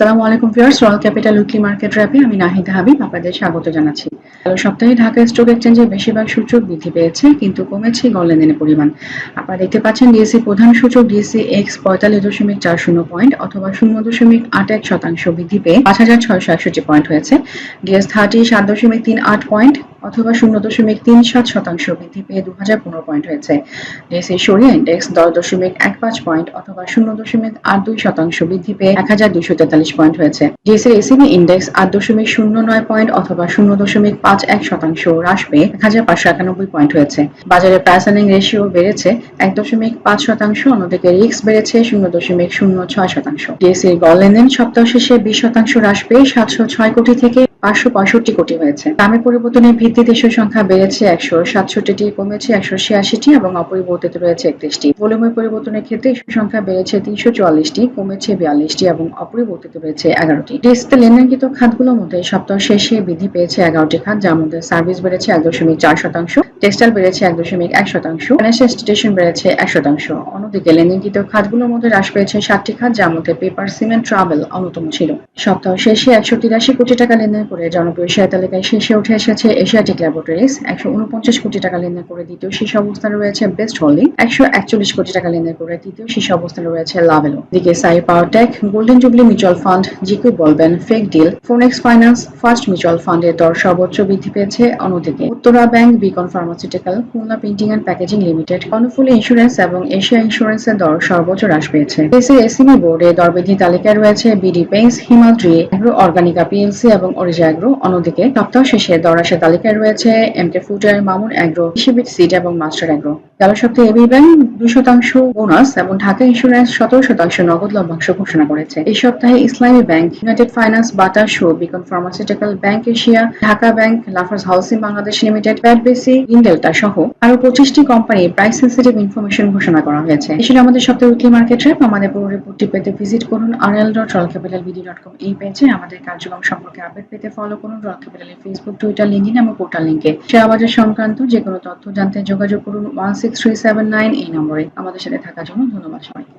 আসসালামু আলাইকুম viewers, Royal Capital weekly market র্যাপে আমি নাহিদা হাবিব আপনাদের স্বাগত জানাচ্ছি। গত সপ্তাহে ঢাকা স্টক এক্সচেঞ্জে বেশিরভাগ সূচক বৃদ্ধি পেয়েছে, কিন্তু কমেছে গড় লেনদেনের পরিমাণ। আপনারা দেখতে পাচ্ছেন ডিএসসি প্রধান সূচক ডিএসসি এক্স 45.40 পয়েন্ট অথবা 0.81% বৃদ্ধি পেয়ে 5,661 পয়েন্ট হয়েছে। ডিএস 30 7.38 পয়েন্ট অথবা 0.37% বৃদ্ধি পেয়ে 2015 পয়েন্ট হয়েছে। ডিএসসি সরিয়া ইন্ডেক্স 10.15 পয়েন্ট অথবা 0.82% বৃদ্ধি পেয়ে 1,243 পয়েন্ট হয়েছে। ডিএসসি এসিবি ইন্ডেক্স 8.09 পয়েন্ট অথবা 0.51% হ্রাস পেয়ে 1,591 পয়েন্ট হয়েছে। বাজারে প্রাইস আর্নিং রেশিও বেড়েছে 1.5%, অন্যদিকে রিস্ক বেড়েছে 0.06%। ডিএসসির গড় লেনদেন সপ্তাহ শেষে 20% হ্রাস পেয়ে 706 কোটি থেকে 565 কোটি হয়েছে। দামের পরিবর্তনের ভিত্তিতে ইস্যু সংখ্যা বেড়েছে 167টি, কমেছে 186টি এবং অপরিবর্তিত রয়েছে 31টি। ভলিউমের পরিবর্তনের ক্ষেত্রে ইস্যু সংখ্যা বেড়েছে 344টি, কমেছে 42টি এবং অপরিবর্তিত রয়েছে 11টি। ডিএসসিতে লেনদেনকৃত খাতগুলোর মধ্যে সপ্তাহ শেষে বৃদ্ধি পেয়েছে 11টি খাত, যার মধ্যে সার্ভিস বেড়েছে 1.4%, টেক্সটাইল বেড়েছে 1.1%, ফাইন্যান্সিয়াল ইনস্টিটিউশন বেড়েছে 1%। অন্যদিকে লেনদেনকৃত খাতগুলোর মধ্যে হ্রাস পেয়েছে 7টি খাত, যার মধ্যে পেপার, সিমেন্ট, ট্রাভেল অন্যতম ছিল। সপ্তাহ শেষে 183 কোটি টাকা লেনদেন করে জনপ্রিয় শেয়ার তালিকায় শীর্ষে উঠে এসেছে এশিয়াটিক ল্যাবরেটরিজ। 149 কোটি টাকা লেনদেন করে দ্বিতীয় শীর্ষ অবস্থানে রয়েছে বেস্ট হোল্ডিং। 141 কোটি টাকা লেনদেন করে তৃতীয় শীর্ষ অবস্থানে রয়েছে লাভেলো। দিকে Saif Powertec, Golden Jubilee Mutual Fund, জিকু বলবেন, ফেক ডিল, ফোনেক্স ফাইন্যান্স, ফার্স্ট মিউচুয়াল ফান্ডের দর সর্বোচ্চ বৃদ্ধি পেয়েছে। অন্যদিকে Uttara Bank, Beacon Pharmaceutical, Khulna Printing and Packaging Limited, Karnaphuli Insurance এবং এশিয়া ইন্স্যুরেন্সের দর সর্বোচ্চ হ্রাস পেয়েছে। দেশের এসিবি বোর্ডে দরবৃদ্ধি তালিকায় রয়েছে BD Paints, Himadri Agro Organica PLC এবং অরিজা এগ্রো। অন্যদিকে সপ্তাহ শেষে দর হ্রাসের তালিকায় রয়েছে এমকে ফুডের, মামুন এগ্রো, কৃষিবিদ সিড এবং মাস্টার এগ্রো। গেল সপ্তাহে এবি ব্যাংক 2% বোনাস এবং ঢাকা ইন্স্যুরেন্স 17% নগদ লভ্যাংশ ঘোষণা করেছে। এই সপ্তাহে Islami Bank, United Finance, Bata Shoe, Beacon Pharmaceutical, Bank Asia, Dhaka Bank, Lafarge Housing Bangladesh Limited, প্যাডবেসি, ইনডেল্টা সহ আরো 25টি কোম্পানি প্রাইস সেনসিটিভ ইনফরমেশন ঘোষণা করা হয়েছে। এই ছিল আমাদের সপ্তাহে উইকলি মার্কেট র্যাপ। আমাদের পুরো রিপোর্টটি পেতে ভিজিট করুন rl.royalcapitalbd.com এই পেজে। আমাদের কার্যক্রম সম্পর্কে আপডেট পেতে ফলো করুন রয়্যাল ক্যাপিটালের ফেসবুক, টুইটার, লিঙ্কডইন এবং পোর্টাল লিংকে। শেয়ার বাজার সংক্রান্ত যে কোনো তথ্য জানতে যোগাযোগ করুন 16379 এই নম্বরে। আমাদের সাথে থাকার জন্য ধন্যবাদ সবাইকে।